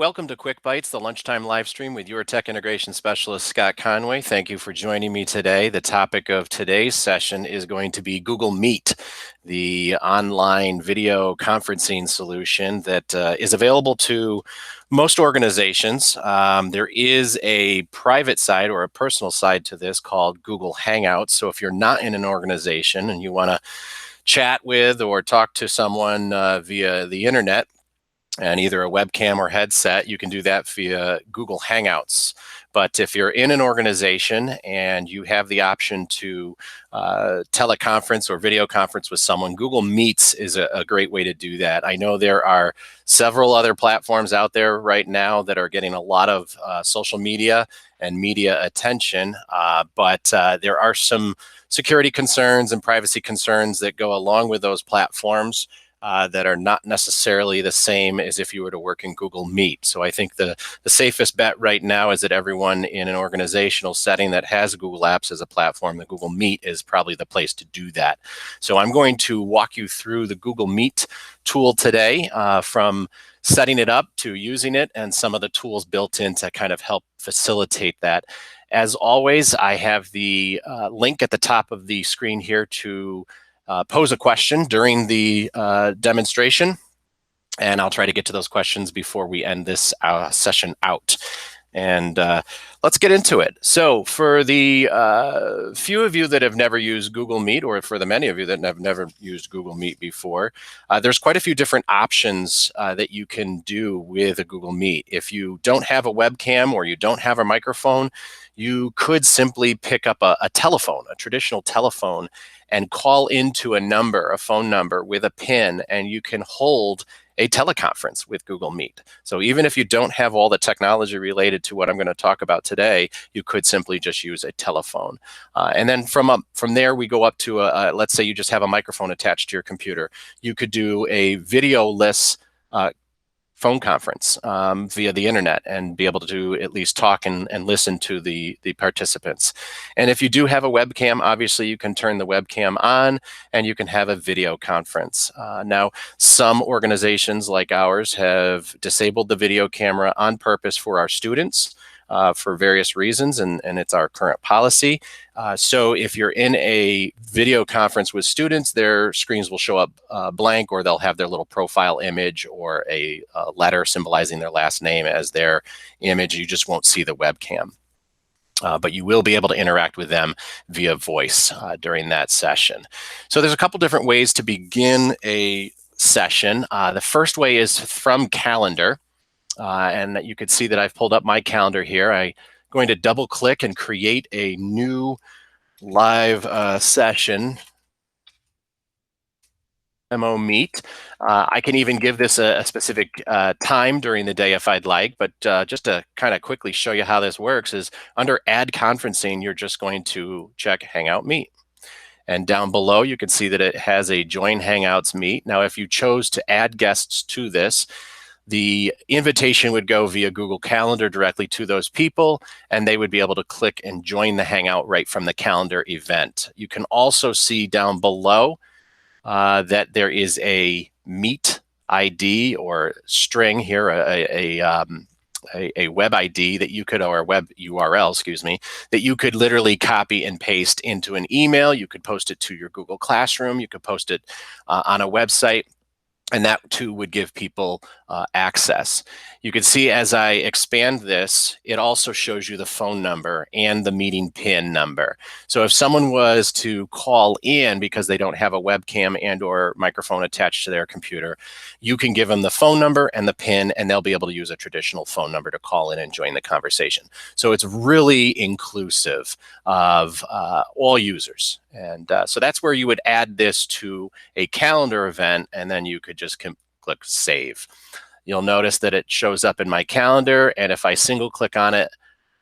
Welcome to Quick Bytes, the lunchtime live stream with your tech integration specialist, Scott Conway. Thank you for joining me today. The topic of today's session is going to be Google Meet, the online video conferencing solution that is available to most organizations. There is a private side or a personal side to this called Google Hangouts. So if you're not in an organization and you want to chat with or talk to someone via the internet, and either a webcam or headset, you can do that via Google Hangouts. But if you're in an organization and you have the option to teleconference or video conference with someone, Google Meets is a great way to do that. I know there are several other platforms out there right now that are getting a lot of social media and media attention, but there are some security concerns and privacy concerns that go along with those platforms. That are not necessarily the same as if you were to work in Google Meet. So I think the safest bet right now is that everyone in an organizational setting that has Google Apps as a platform, the Google Meet is probably the place to do that. So I'm going to walk you through the Google Meet tool today, from setting it up to using it and some of the tools built in to kind of help facilitate that. As always, I have the link at the top of the screen here to pose a question during the demonstration, and I'll try to get to those questions before we end this session out. And let's get into it. So for the few of you that have never used Google Meet, or for the many of you that have never used Google Meet before, there's quite a few different options that you can do with a Google Meet. If you don't have a webcam or you don't have a microphone, you could simply pick up a telephone, a traditional telephone, and call into a phone number with a PIN, and you can hold a teleconference with Google Meet. So even if you don't have all the technology related to what I'm going to talk about today, you could simply just use a telephone. And then from there, we go up to, let's say you just have a microphone attached to your computer. You could do a video-less phone conference via the internet and be able to at least talk and listen to the participants. And if you do have a webcam, obviously you can turn the webcam on and you can have a video conference. Now, some organizations like ours have disabled the video camera on purpose for our students for various reasons, and it's our current policy. So if you're in a video conference with students, their screens will show up blank, or they'll have their little profile image or a letter symbolizing their last name as their image. You just won't see the webcam. But you will be able to interact with them via voice during that session. So there's a couple different ways to begin a session. The first way is from Calendar. And you can see that I've pulled up my calendar here. I'm going to double click and create a new live session, demo Meet. I can even give this a specific time during the day if I'd like, but just to kind of quickly show you how this works is under Add Conferencing, you're just going to check Hangout Meet. And down below, you can see that it has a Join Hangouts Meet. Now, if you chose to add guests to this, the invitation would go via Google Calendar directly to those people, and they would be able to click and join the Hangout right from the calendar event. You can also see down below that there is a Meet ID or string here, a web ID that you could, or a web URL, excuse me, that you could literally copy and paste into an email. You could post it to your Google Classroom. You could post it on a website. And that too would give people access. You can see as I expand this, it also shows you the phone number and the meeting PIN number. So if someone was to call in because they don't have a webcam and or microphone attached to their computer, you can give them the phone number and the PIN, and they'll be able to use a traditional phone number to call in and join the conversation. So it's really inclusive of all users. And so that's where you would add this to a calendar event, and then you could just click Save. You'll notice that it shows up in my calendar, and if I single click on it,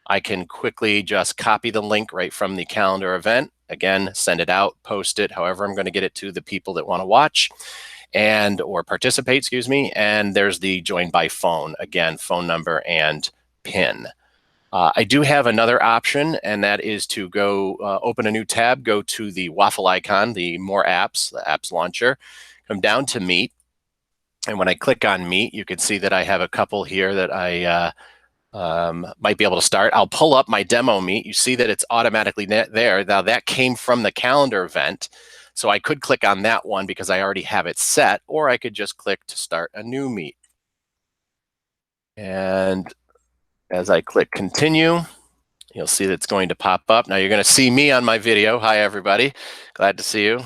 I can quickly just copy the link right from the calendar event. Again, send it out, post it, however I'm going to get it to the people that want to watch and or participate, excuse me. And there's the join by phone, again, phone number and PIN. I do have another option, and that is to go open a new tab, go to the waffle icon, the More Apps, the Apps Launcher, come down to Meet. And when I click on Meet, you can see that I have a couple here that I might be able to start. I'll pull up my demo Meet. You see that it's automatically there. Now that came from the calendar event. So I could click on that one because I already have it set, or I could just click to start a new Meet. And as I click continue, you'll see that it's going to pop up. Now you're going to see me on my video. Hi, everybody. Glad to see you.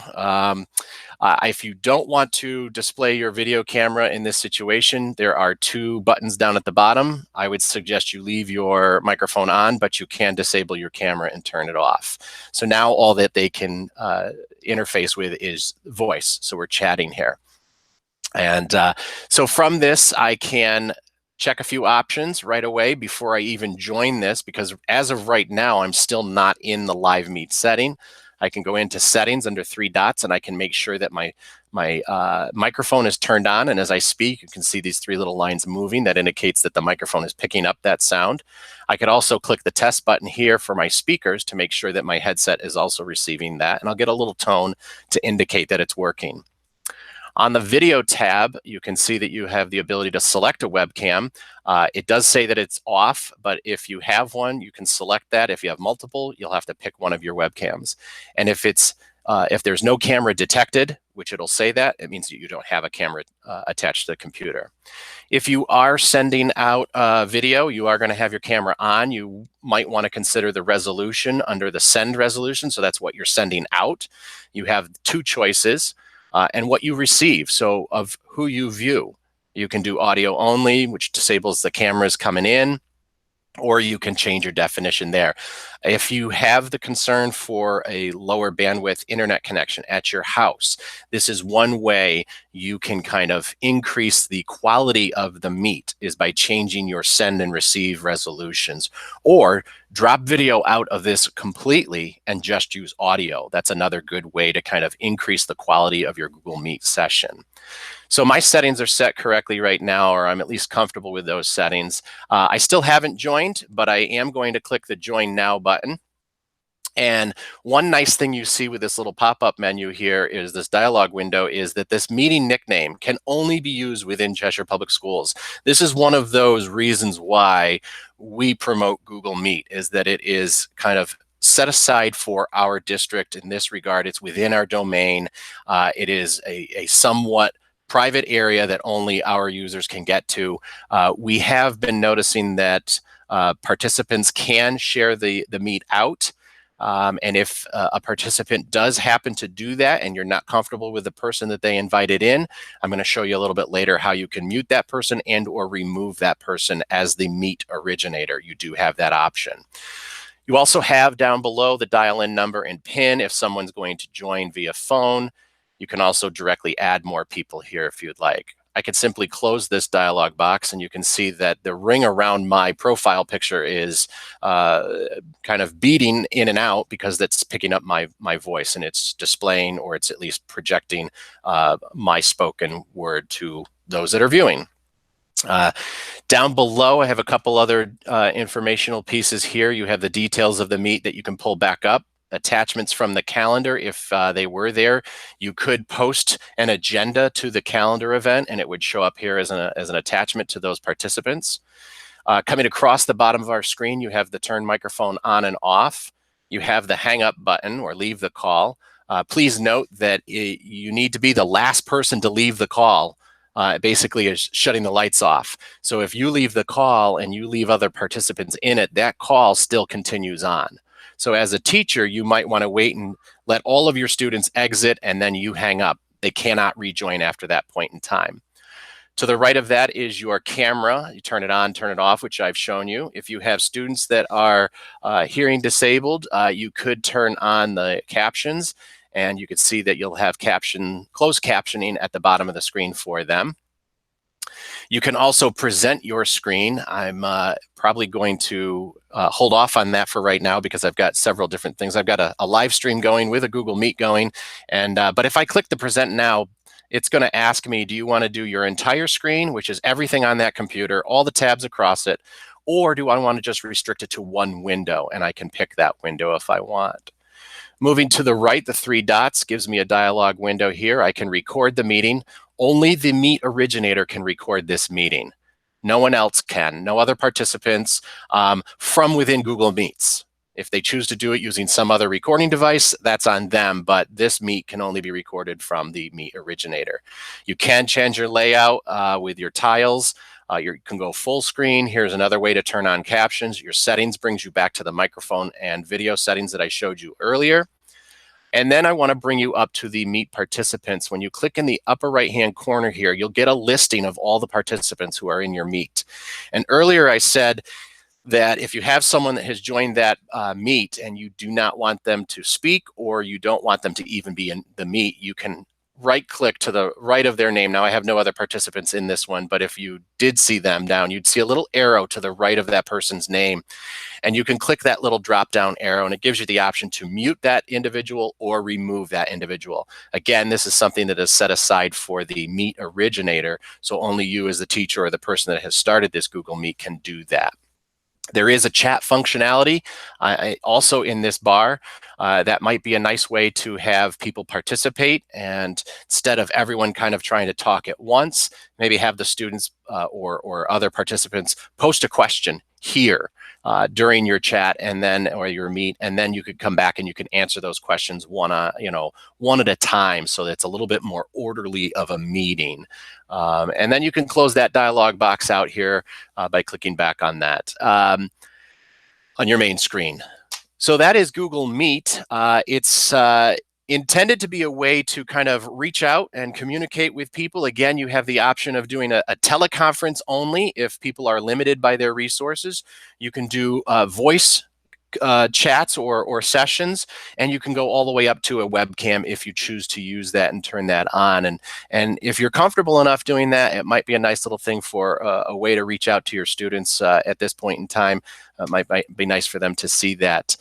If you don't want to display your video camera in this situation, there are two buttons down at the bottom. I would suggest you leave your microphone on, but you can disable your camera and turn it off. So now all that they can interface with is voice. So we're chatting here. And so from this, I can check a few options right away before I even join this, because as of right now, I'm still not in the live meet setting. I can go into settings under three dots, and I can make sure that my microphone is turned on. And as I speak, you can see these three little lines moving. That indicates that the microphone is picking up that sound. I could also click the test button here for my speakers to make sure that my headset is also receiving that. And I'll get a little tone to indicate that it's working. On the video tab, you can see that you have the ability to select a webcam. It does say that it's off, but if you have one, you can select that. If you have multiple, you'll have to pick one of your webcams. And if there's no camera detected, which it'll say that, it means that you don't have a camera attached to the computer. If you are sending out video, you are going to have your camera on. You might want to consider the resolution under the send resolution. So that's what you're sending out. You have two choices. And what you receive, so of who you view. You can do audio only, which disables the cameras coming in, or you can change your definition there. If you have the concern for a lower bandwidth internet connection at your house, this is one way you can kind of increase the quality of the meet, is by changing your send and receive resolutions, or drop video out of this completely and just use audio. That's another good way to kind of increase the quality of your Google Meet session. So my settings are set correctly right now, or I'm at least comfortable with those settings. I still haven't joined, but I am going to click the Join Now button. And one nice thing you see with this little pop-up menu here is this dialog window, is that this meeting nickname can only be used within Cheshire Public Schools. This is one of those reasons why we promote Google Meet, is that it is kind of set aside for our district in this regard. It's within our domain. It is a somewhat private area that only our users can get to. We have been noticing that participants can share the meet out. And if a participant does happen to do that and you're not comfortable with the person that they invited in, I'm going to show you a little bit later how you can mute that person and or remove that person as the meet originator. You do have that option. You also have down below the dial-in number and PIN if someone's going to join via phone. You can also directly add more people here if you'd like. I could simply close this dialog box, and you can see that the ring around my profile picture is kind of beating in and out because that's picking up my voice, and it's displaying, or it's at least projecting my spoken word to those that are viewing. Down below, I have a couple other informational pieces here. You have the details of the meet that you can pull back up. Attachments from the calendar, if they were there. You could post an agenda to the calendar event, and it would show up here as an attachment to those participants. Coming across the bottom of our screen, you have the turn microphone on and off. You have the hang up button, or leave the call. Please note that you need to be the last person to leave the call. Basically is shutting the lights off. So if you leave the call and you leave other participants in it, that call still continues on. So as a teacher, you might want to wait and let all of your students exit, and then you hang up. They cannot rejoin after that point in time. To the right of that is your camera. You turn it on, turn it off, which I've shown you. If you have students that are hearing disabled, you could turn on the captions, and you can see that you'll have closed captioning at the bottom of the screen for them. You can also present your screen. I'm probably going to hold off on that for right now because I've got several different things. I've got a live stream going with a Google Meet going, and but if I click the present now, it's going to ask me, do you want to do your entire screen, which is everything on that computer, all the tabs across it, or do I want to just restrict it to one window? And I can pick that window if I want. Moving to the right, the three dots gives me a dialog window here. I can record the meeting. Only the Meet originator can record this meeting. No one else can, no other participants from within Google Meets. If they choose to do it using some other recording device, that's on them, but this Meet can only be recorded from the Meet originator. You can change your layout with your tiles. You can go full screen. Here's another way to turn on captions. Your settings brings you back to the microphone and video settings that I showed you earlier. And then I want to bring you up to the Meet participants. When you click in the upper right-hand corner here, you'll get a listing of all the participants who are in your Meet. And earlier I said that if you have someone that has joined that Meet and you do not want them to speak, or you don't want them to even be in the Meet, you can right-click to the right of their name. Now, I have no other participants in this one, but if you did see them down, you'd see a little arrow to the right of that person's name. And you can click that little drop-down arrow, and it gives you the option to mute that individual or remove that individual. Again, this is something that is set aside for the Meet originator, so only you as the teacher or the person that has started this Google Meet can do that. There is a chat functionality also in this bar. That might be a nice way to have people participate, and instead of everyone kind of trying to talk at once, maybe have the students or other participants post a question here during your chat or your Meet, and then you could come back and you can answer those questions one at a time, so that it's a little bit more orderly of a meeting. And then you can close that dialog box out here by clicking back on that on your main screen. So that is Google Meet. It's intended to be a way to kind of reach out and communicate with people. Again, you have the option of doing a teleconference only if people are limited by their resources. You can do voice chats or sessions, and you can go all the way up to a webcam if you choose to use that and turn that on. And if you're comfortable enough doing that, it might be a nice little thing for a way to reach out to your students at this point in time. It might be nice for them to see that.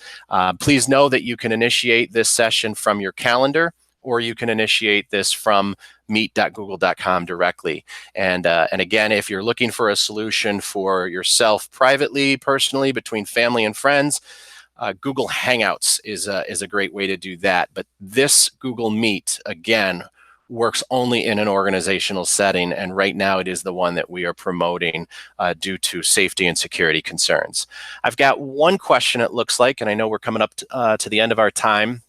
Please know that you can initiate this session from your calendar, or you can initiate this from meet.google.com directly. And again, if you're looking for a solution for yourself privately, personally, between family and friends, Google Hangouts is a great way to do that. But this Google Meet, again, works only in an organizational setting, and right now it is the one that we are promoting due to safety and security concerns. I've got one question, it looks like, and I know we're coming up to the end of our time.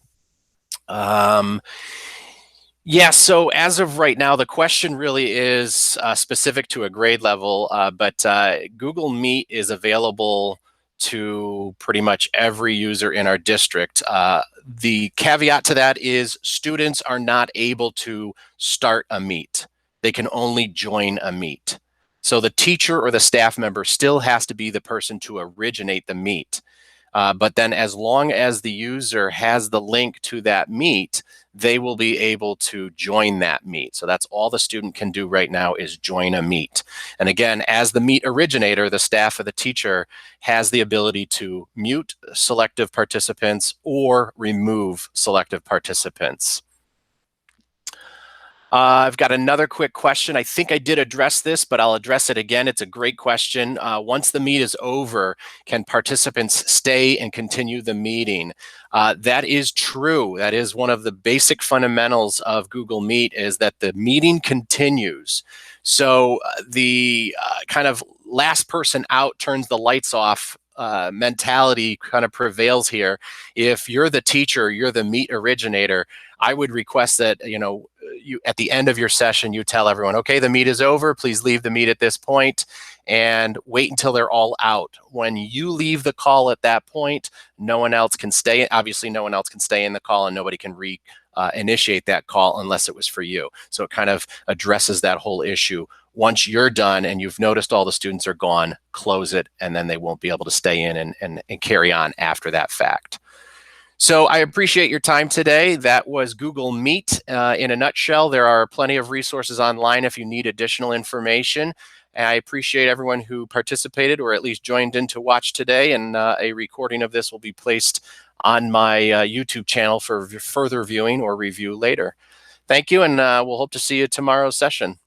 Yeah, so as of right now, the question really is specific to a grade level, but Google Meet is available to pretty much every user in our district. The caveat to that is students are not able to start a Meet. They can only join a Meet. So the teacher or the staff member still has to be the person to originate the Meet. But then as long as the user has the link to that Meet, they will be able to join that Meet. So that's all the student can do right now, is join a Meet. And again, as the Meet originator, the staff or the teacher has the ability to mute selective participants or remove selective participants. I've got another quick question. I think I did address this, but I'll address it again. It's a great question. Once the Meet is over, can participants stay and continue the meeting? That is true. That is one of the basic fundamentals of Google Meet, is that the meeting continues. So the kind of last person out turns the lights off mentality kind of prevails here. If you're the teacher, you're the Meet originator, I would request that, you at the end of your session, you tell everyone, okay, the Meet is over, please leave the Meet at this point, and wait until they're all out. When you leave the call at that point, no one else can stay. Obviously, no one else can stay in the call, and nobody can initiate that call unless it was for you. So it kind of addresses that whole issue. Once you're done and you've noticed all the students are gone, close it, and then they won't be able to stay in and carry on after that fact. So I appreciate your time today. That was Google Meet in a nutshell. There are plenty of resources online if you need additional information. And I appreciate everyone who participated or at least joined in to watch today. And a recording of this will be placed on my YouTube channel for further viewing or review later. Thank you, and we'll hope to see you tomorrow's session.